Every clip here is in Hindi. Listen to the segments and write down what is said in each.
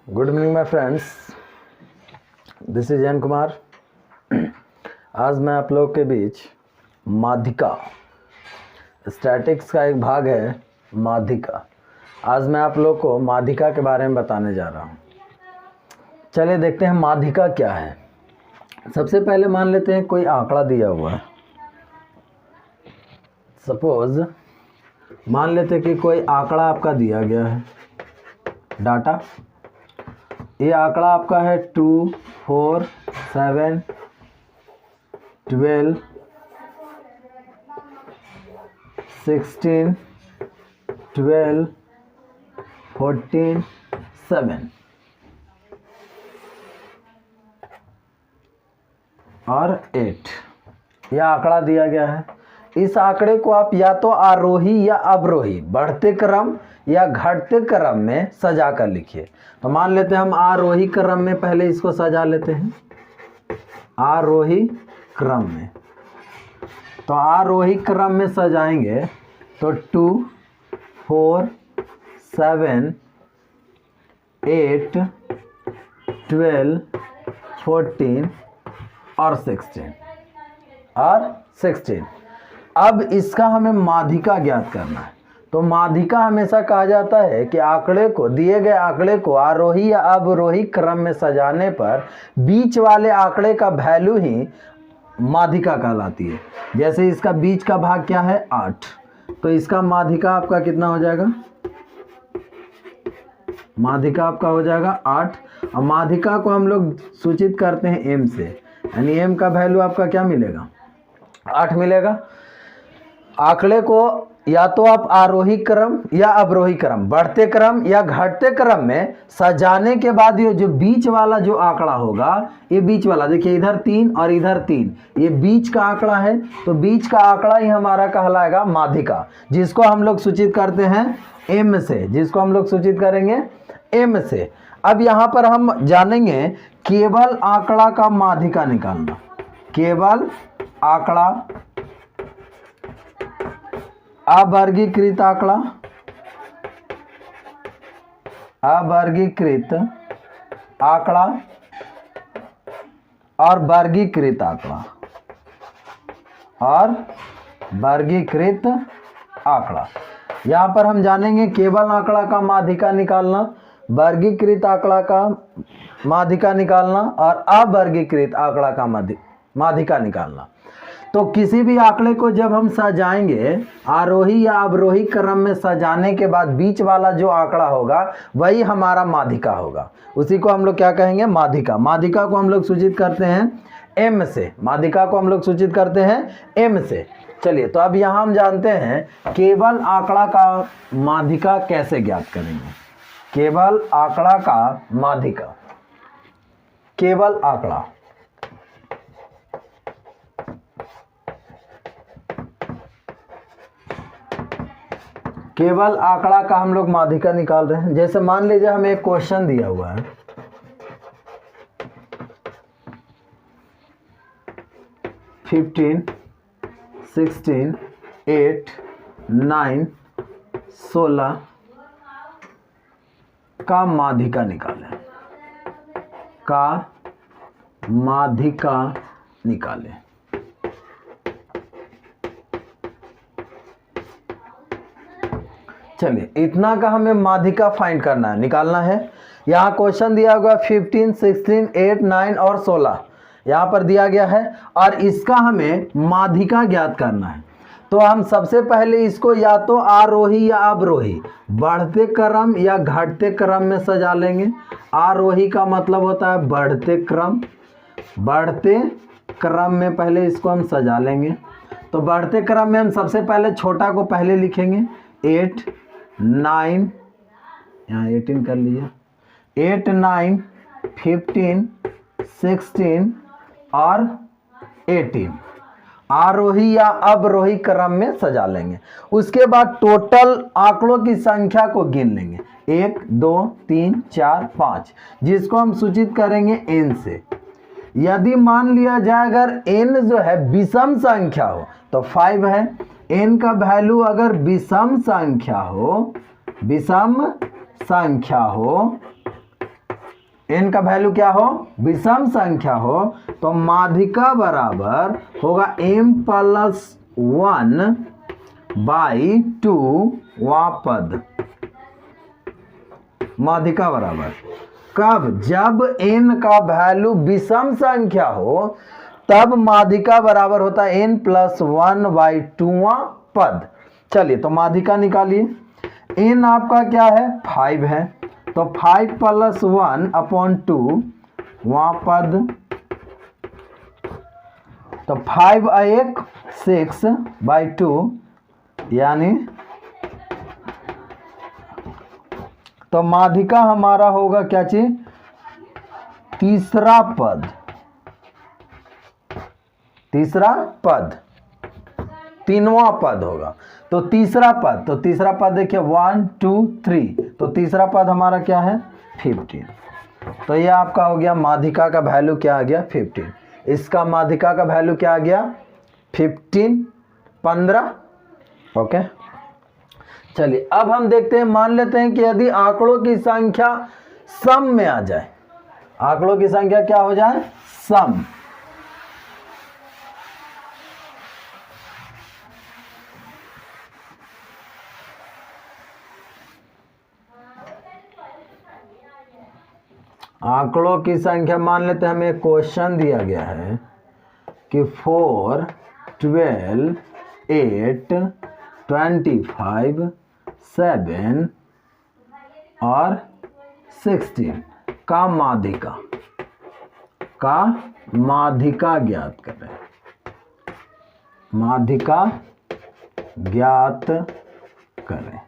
Good evening my friends, this is Jain Kumar. आज मैं आप लोग के बीच माध्यिका, स्टैटिक्स का एक भाग है माध्यिका। आज मैं आप लोग को माध्यिका के बारे में बताने जा रहा हूँ। चलिए देखते हैं माध्यिका क्या है। सबसे पहले मान लेते हैं कोई आंकड़ा दिया हुआ है। सपोज मान लेते हैं कि कोई आंकड़ा आपका दिया गया है, डाटा। ये आंकड़ा आपका है 2, 4, 7, 12, 16, 12, 14, 7 और 8 यह आंकड़ा दिया गया है। इस आंकड़े को आप या तो आरोही या अवरोही, बढ़ते क्रम या घटते क्रम में सजा कर लिखिए। तो मान लेते हैं हम आरोही क्रम में पहले इसको सजा लेते हैं। आरोही क्रम में, तो आरोही क्रम में सजाएंगे तो 2, 4, 7, 8, 12, 14 और 16 अब इसका हमें माध्यिका ज्ञात करना है। तो माध्यिका हमेशा कहा जाता है कि आंकड़े को, दिए गए आंकड़े को आरोही या अवरोही क्रम में सजाने पर बीच वाले आंकड़े का वैल्यू ही माध्यिका कहलाती है। जैसे इसका बीच का भाग क्या है 8, तो इसका माध्यिका आपका कितना हो जाएगा? माध्यिका आपका हो जाएगा 8। और माध्यिका को हम लोग सूचित करते हैं m से, यानी m का वैल्यू आपका क्या मिलेगा? 8 मिलेगा। आंकड़े को या तो आप आरोही क्रम या अवरोही क्रम, बढ़ते क्रम या घटते क्रम में सजाने के बाद ये जो बीच वाला जो आंकड़ा होगा, ये बीच वाला देखिए, इधर 3 और इधर 3, ये बीच का आंकड़ा है। तो बीच का आंकड़ा ही हमारा कहलाएगा माध्यिका, जिसको हम लोग सूचित करते हैं m से, जिसको हम लोग सूचित करेंगे m से। अब यहाँ पर हम जानेंगे केवल आंकड़ा का माध्यिका निकालना। केवल आंकड़ा, अवर्गीकृत आंकड़ा, अवर्गीकृत आंकड़ा और वर्गीकृत आंकड़ा, और वर्गीकृत आंकड़ा। यहाँ पर हम जानेंगे केवल आंकड़ा का माध्यिका निकालना, वर्गीकृत आंकड़ा का माध्यिका निकालना और अवर्गीकृत आंकड़ा का माध्यिका निकालना। तो किसी भी आंकड़े को जब हम सजाएंगे आरोही या अवरोही क्रम में सजाने के बाद बीच वाला जो आंकड़ा होगा वही हमारा माध्यिका होगा। उसी को हम लोग क्या कहेंगे? माध्यिका। माध्यिका को हम लोग सूचित करते हैं m से। माध्यिका को हम लोग सूचित करते हैं m से। चलिए, तो अब यहाँ हम जानते हैं केवल आंकड़ा का माध्यिका कैसे ज्ञात करेंगे। केवल आंकड़ा का माध्यिका, केवल आंकड़ा, केवल आंकड़ा का हम लोग माध्यिका निकाल रहे हैं। जैसे मान लीजिए हमें एक क्वेश्चन दिया हुआ है, 15, 16, 8, 9, 16 का माध्यिका निकालें, का माध्यिका निकालें। चलिए, इतना का हमें माध्यिका फाइंड करना है, निकालना है। यहाँ क्वेश्चन दिया हुआ 15, 16, 8, 9 और 16 यहाँ पर दिया गया है, और इसका हमें माध्यिका ज्ञात करना है। तो हम सबसे पहले इसको या तो आरोही या अवरोही, बढ़ते क्रम या घटते क्रम में सजा लेंगे। आरोही का मतलब होता है बढ़ते क्रम, बढ़ते क्रम में पहले इसको हम सजा लेंगे। तो बढ़ते क्रम में हम सबसे पहले छोटा को पहले लिखेंगे, 8, 9, यहाँ 18 कर लीजिए, 8, 9, 15, 16 और 18 आरोही या अवरोही क्रम में सजा लेंगे। उसके बाद टोटल आंकड़ों की संख्या को गिन लेंगे, 1, 2, 3, 4, 5, जिसको हम सूचित करेंगे n से। यदि मान लिया जाए अगर n जो है विषम संख्या हो तो 5 है। n का वैल्यू अगर विषम संख्या हो, विषम संख्या हो n का वैल्यू क्या हो, विषम संख्या हो, तो माध्यिका बराबर होगा m+1/2 वा पद। माध्यिका बराबर कब, जब n का वैल्यू विषम संख्या हो तब माध्यिका बराबर होता है n+1/2 पद। चलिए तो माध्यिका निकालिए। n आपका क्या है, 5 है, तो 5 + 1/2 वहाँ पद, तो 5 1 6/2 यानी, तो माध्यिका हमारा होगा क्या चीज, तीसरा पद, तीसरा पद, तीनवां पद होगा। तो तीसरा पद, तो तीसरा पद देखिए 1 2 3, तो तीसरा पद हमारा क्या है 15। तो ये आपका हो गया माध्यिका का वैल्यू क्या आ गया 15। इसका माध्यिका का वैल्यू क्या आ गया 15। ओके, चलिए अब हम देखते हैं, मान लेते हैं कि यदि आंकड़ों की संख्या सम में आ जाए, आंकड़ों की संख्या क्या हो जाए, सम। आंकड़ों की संख्या मान लेते हैं, हमें क्वेश्चन दिया गया है कि 4 12 8 25 7 और 16 का माध्यिका ज्ञात करें, माध्यिका ज्ञात करें।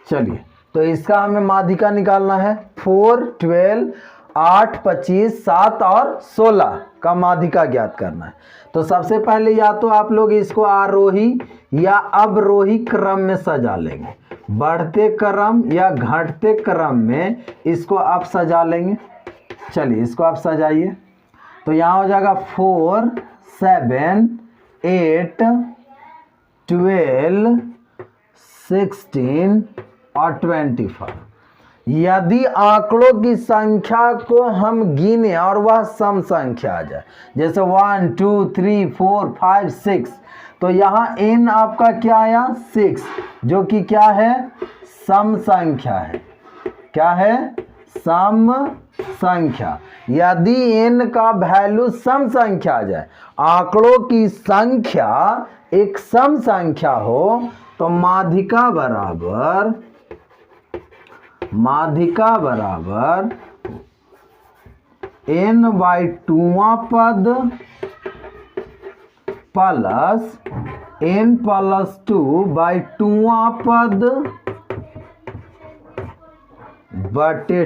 चलिए तो इसका हमें माध्यिका निकालना है। 4 12 8 25 7 और 16 का माध्यिका ज्ञात करना है। तो सबसे पहले या तो आप लोग इसको आरोही या अवरोही क्रम में सजा लेंगे, बढ़ते क्रम या घटते क्रम में इसको आप सजा लेंगे। चलिए इसको आप सजाइए, तो यहाँ हो जाएगा 4 7 8 12 16 और 25। यदि आंकड़ों की संख्या को हम गिने और वह सम संख्या आ जाए, जैसे 1 2 3 4 5 6, तो यहाँ n आपका क्या आया 6, जो कि क्या है सम संख्या है। क्या है, सम संख्या। यदि n का वैल्यू सम संख्या आ जाए, आंकड़ों की संख्या एक सम संख्या हो, तो माध्यिका बराबर n/2 पद प्लस n+2/2 पद बटे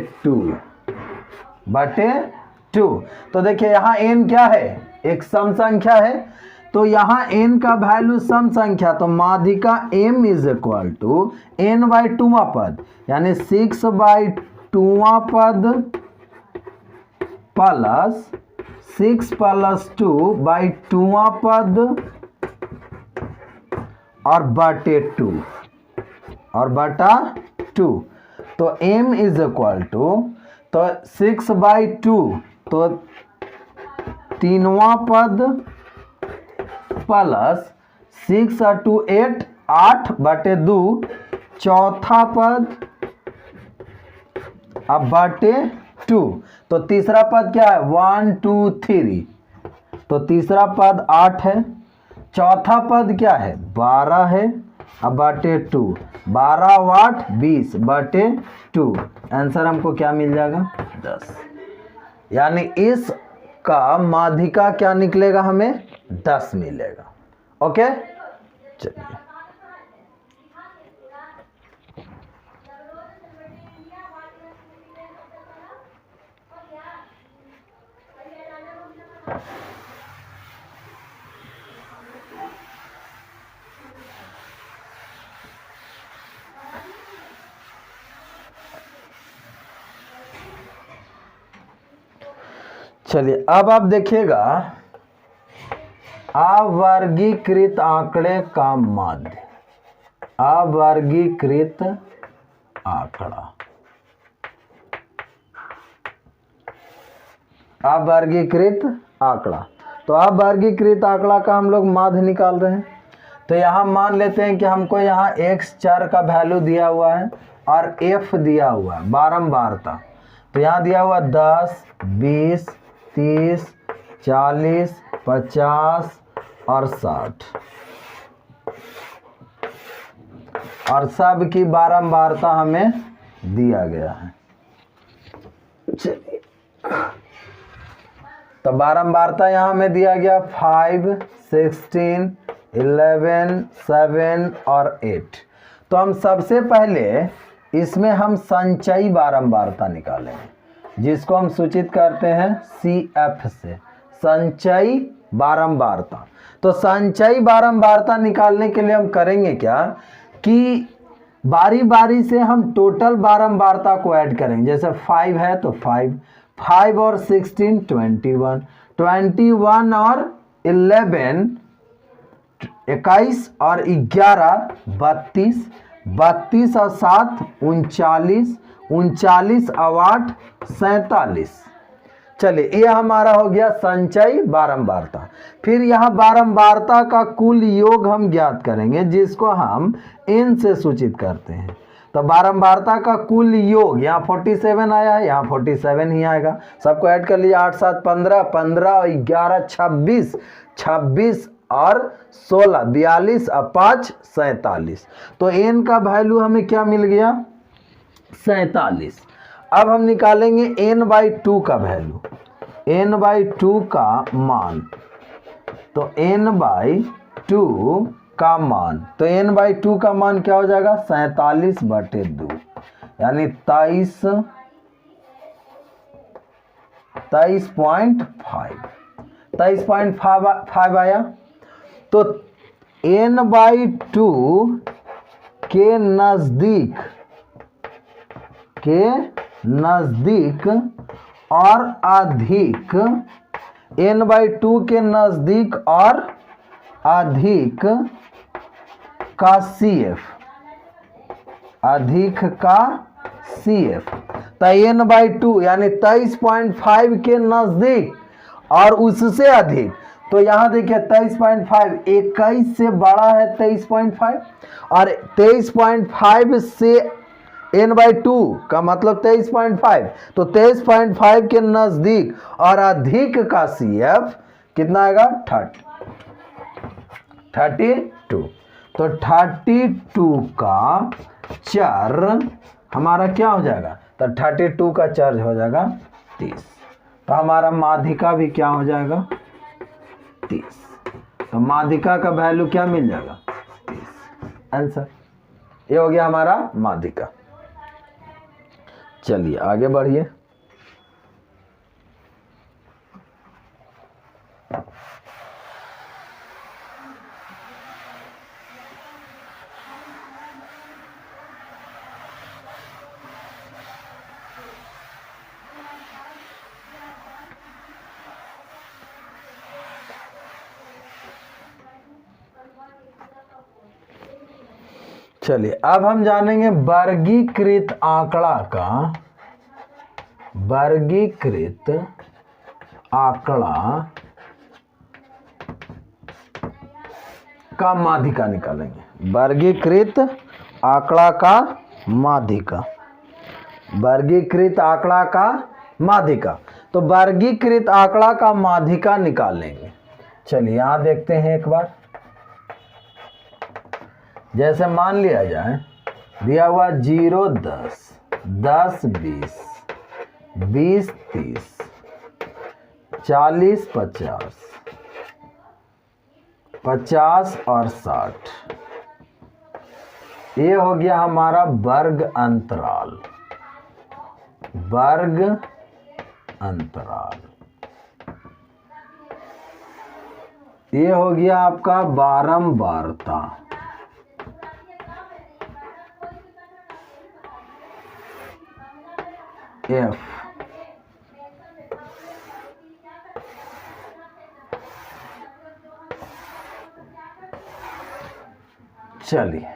2। तो देखिए यहाँ n क्या है, एक सम संख्या है, तो यहाँ n का वैल्यू सम संख्या, तो माध्यिका m = n/2 पद यानी 6/2 पद प्लस 6 + 2/2 पद और बटे 2 और बटा 2। तो m = तो 6/2, तो तीनवां पद प्लस 6 और 2 8 8/2 चौथा पद अब बटे 2। तो तीसरा पद क्या है 1 2 3, तो तीसरा पद 8 है, चौथा पद क्या है 12 है, अब बटे 2, 12 और 8 20 बटे 2। आंसर हमको क्या मिल जाएगा 10। यानी इस का माध्यिका क्या निकलेगा, हमें 10 मिलेगा। ओके, चलिए चलिए अब आप देखिएगा अवर्गीकृत आंकड़े का माध्य, अवर्गीकृत आंकड़ा। अवर्गीकृत आंकड़ा। तो अवर्गीकृत आंकड़ा का हम लोग माध्य निकाल रहे हैं। तो यहाँ मान लेते हैं कि हमको यहाँ x चर का वैल्यू दिया हुआ है और f दिया हुआ है बारंबारता। तो यहाँ दिया हुआ 10, 20, 30, 40, 50 और 60 और सब की बारंबारता हमें दिया गया है। चलिए, तो बारंबारता यहाँ हमें दिया गया 5, 16, 11, 7 और 8। तो हम सबसे पहले इसमें हम संचयी बारंबारता निकालेंगे, जिसको हम सूचित करते हैं CF से, संचयी बारंबारता। तो संचयी बारंबारता निकालने के लिए हम करेंगे क्या कि बारी बारी से हम टोटल बारंबारता को ऐड करेंगे। जैसे 5 है तो 5 और 16 21, 21 और 11 21 और 11 32, 32 और 7 39, 39 और 8 47। चलिए, ये हमारा हो गया संचयी बारंबारता। फिर यहाँ बारंबारता का कुल योग हम ज्ञात करेंगे, जिसको हम n से सूचित करते हैं। तो बारंबारता का कुल योग यहाँ 47 आया है, यहाँ 47 ही आएगा। सबको ऐड कर लीजिए, 8 7 15, 15 और 11 26, 26 और 16 42 और 5 47। तो n का वैल्यू हमें क्या मिल गया? 47। अब हम निकालेंगे n/2 का वैल्यू, n/2 का मान। तो n/2 का मान, तो n/2 का मान क्या हो जाएगा? 47/2, यानी 23.5 आया। तो n/2 के नज़दीक और अधिक, n/2 के नज़दीक और अधिक का CF, अधिक का CF। तो n/2 यानी 23.5 के नज़दीक और उससे अधिक। तो यहाँ देखिए 23.5 21 से बड़ा है 23.5, और 23.5 से n/2 का मतलब 23.5। तो 23.5 के नज़दीक और अधिक का CF कितना आएगा? 32। तो 32 का चर हमारा क्या हो जाएगा? तो 32 का चर हो जाएगा 30। तो हमारा माध्यिका भी क्या हो जाएगा? 30। तो माध्यिका का वैल्यू क्या मिल जाएगा? 30। आंसर ये हो गया हमारा माध्यिका। चलिए आगे बढ़िए। चलिए अब हम जानेंगे वर्गीकृत आंकड़ा का, वर्गीकृत आंकड़ा का माध्यिका निकालेंगे। वर्गीकृत आंकड़ा का माध्यिका, वर्गीकृत आंकड़ा का माध्यिका। तो वर्गीकृत आंकड़ा का माध्यिका निकालेंगे। चलिए यहां देखते हैं एक बार। जैसे मान लिया जाए दिया हुआ 0 10, 10 20, 20 30, 40 50, 50 और 60। ये हो गया हमारा वर्ग अंतराल, वर्ग अंतराल। ये हो गया आपका बारंबारता, F। चलिए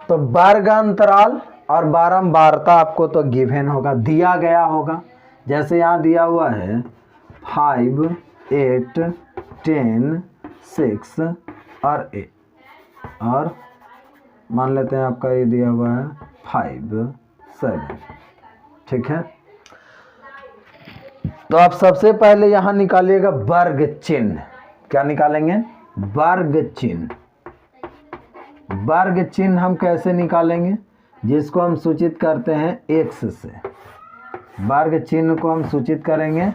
तो वर्ग अंतराल और बारंबारता आपको तो गिवन होगा, दिया गया होगा। जैसे यहाँ दिया हुआ है 5 8 10 6 और 8 और मान लेते हैं आपका ये दिया हुआ है 5 7। ठीक है, तो आप सबसे पहले यहां निकालिएगा वर्ग चिन्ह। क्या निकालेंगे? वर्ग चिन्ह। वर्ग चिन्ह हम कैसे निकालेंगे? जिसको हम सूचित करते हैं x से। वर्ग चिन्ह को हम सूचित करेंगे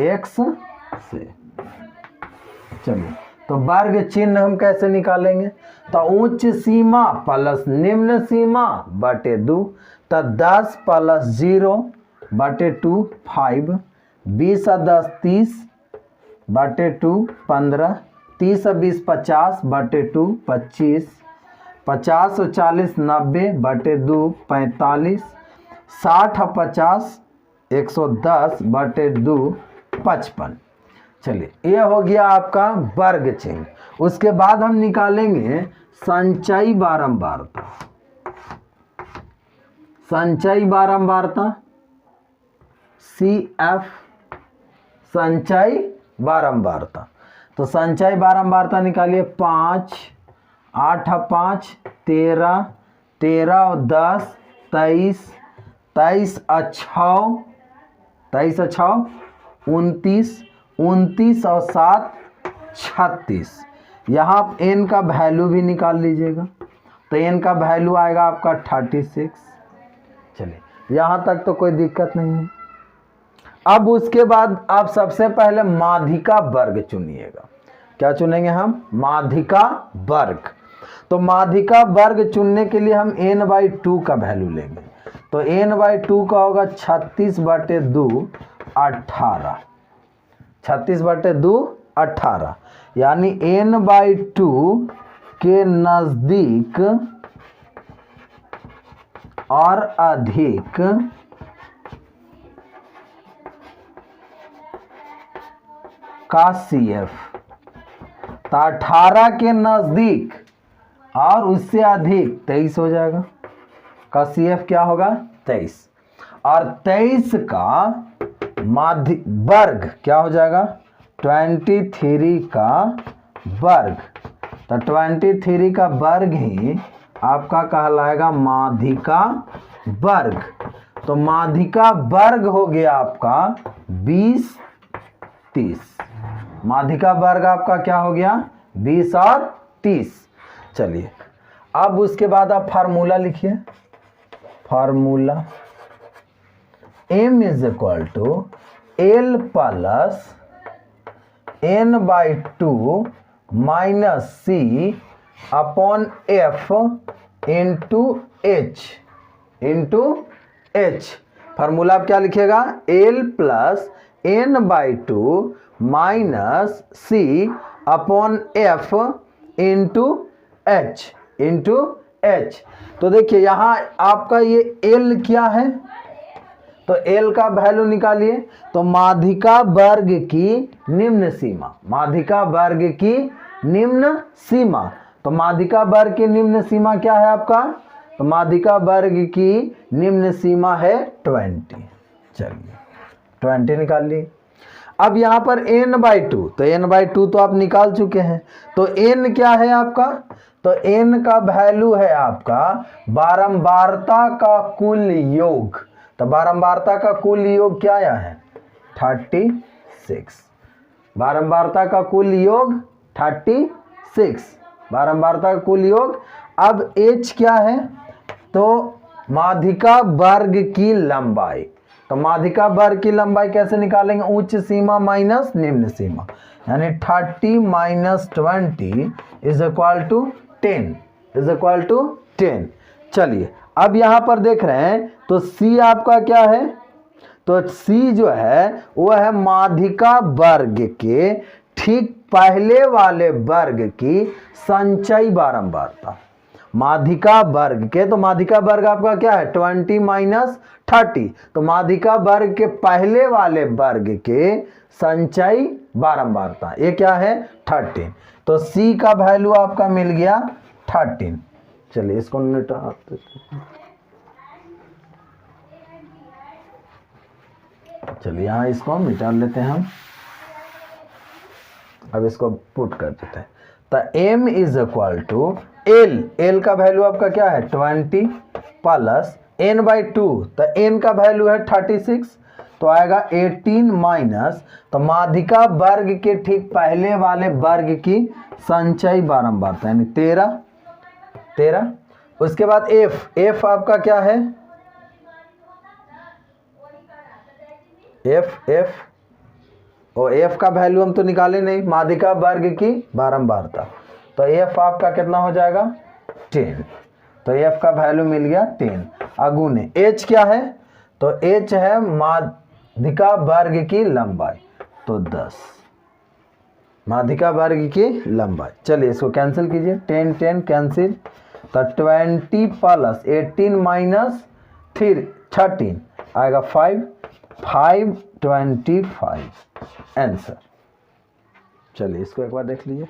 x से। चलिए, तो वर्ग चिन्ह हम कैसे निकालेंगे? तो उच्च सीमा प्लस निम्न सीमा बटे 2, तो 10 प्लस 0 बटे 2 5, 20 और 10 30 बटे 2 15, 30 और 20 50 बटे 2 25, 50 और 40 90 बटे 2 45, 60 और 50 110 बटे 2 55। चलिए, ये हो गया आपका वर्ग चिन्ह। उसके बाद हम निकालेंगे संचयी बारंबारता। संचयी बारंबारता CF, संचयी बारंबारता। तो संचयी बारंबारता निकालिए 5 8 और 5 13, 13 और 10 23, 23 और 6 23 और 6 29, 29 और 7 36। यहाँ n का वैल्यू भी निकाल लीजिएगा, तो n का वैल्यू आएगा आपका 36। चलिए, यहाँ तक तो कोई दिक्कत नहीं है। अब उसके बाद आप सबसे पहले माध्यिका वर्ग चुनिएगा। क्या चुनेंगे हम? माध्यिका वर्ग। तो माध्यिका वर्ग चुनने के लिए हम n/2 का वैल्यू लेंगे। तो n/2 का होगा 36 बटे 2 18, 36 बटे 2 18, यानी n/2 के नजदीक और अधिक का CF। तो 18 के नजदीक और उससे अधिक 23 हो जाएगा, का CF क्या होगा? 23। और 23 का माध्य वर्ग क्या हो जाएगा? 23 का वर्ग। तो 23 का वर्ग ही आपका कहलाएगा माध्यिका वर्ग। तो माध्यिका वर्ग हो गया आपका 20 30। माध्यिका वर्ग आपका क्या हो गया? 20 और 30। चलिए, अब उसके बाद आप फार्मूला लिखिए। Formula m is equal to L plus n/2 minus C upon F into H। Formula आप क्या लिखिएगा? L plus n/2 minus C upon F into H। तो देखिए, यहाँ आपका ये L क्या है? तो L का वैल्यू निकालिए। तो माध्यिका वर्ग की निम्न सीमा, माध्यिका वर्ग की निम्न सीमा। तो माध्यिका वर्ग की निम्न सीमा क्या है आपका? तो माध्यिका वर्ग की निम्न सीमा है 20। चलिए, 20 निकाल ली। अब यहाँ पर n/2, तो n/2 तो आप निकाल चुके हैं। तो n क्या है आपका? तो n का वैल्यू है आपका बारंबारता का कुल योग। तो बारंबारता का कुल योग क्या आया है? 36। बारंबारता का कुल योग 36। बारंबारता का कुल योग। अब h क्या है? तो माध्यिका वर्ग की लंबाई। तो माध्यिका वर्ग की लंबाई कैसे निकालेंगे? उच्च सीमा माइनस निम्न सीमा, यानी 30 माइनस 20 इज इक्वल टू 10। चलिए, अब यहां पर देख रहे हैं, तो C आपका क्या है? तो C जो है वो है माध्यिका वर्ग के ठीक पहले वाले वर्ग की संचयी बारंबारता। माध्यिका वर्ग के, तो माध्यिका वर्ग आपका क्या है? 20 माइनस 30। तो माध्यिका वर्ग के पहले वाले वर्ग के संचयी बारंबारता ये क्या है? 13। तो C का वैल्यू आपका मिल गया 13। चलिए, इसको मिटा देते हैं। चलिए, यहाँ इसको मिटा लेते हैं हम। अब इसको पुट कर देते हैं। तो m is equal to L का वैल्यू आपका क्या है 20 प्लस n/2, तो n का वैल्यू है 36, तो आएगा 18 माइनस, तो माध्यिका वर्ग के ठीक पहले वाले वर्ग की संचयी बारंबारता यानी 13। उसके बाद f आपका क्या है f का वैल्यू हम तो निकाले नहीं, माध्यिका वर्ग की बारंबारता, तो f आपका कितना हो जाएगा 10, तो f का वैल्यू मिल गया 10। अगुने h क्या है, तो h है माध्यिका वर्ग की लंबाई, तो 10 माध्यिका वर्ग की लंबाई। चलिए इसको कैंसिल कीजिए, 10 कैंसिल, तो 20 प्लस 18 माइनस 13 आएगा 525 आंसर। चलिए इसको एक बार देख लीजिए।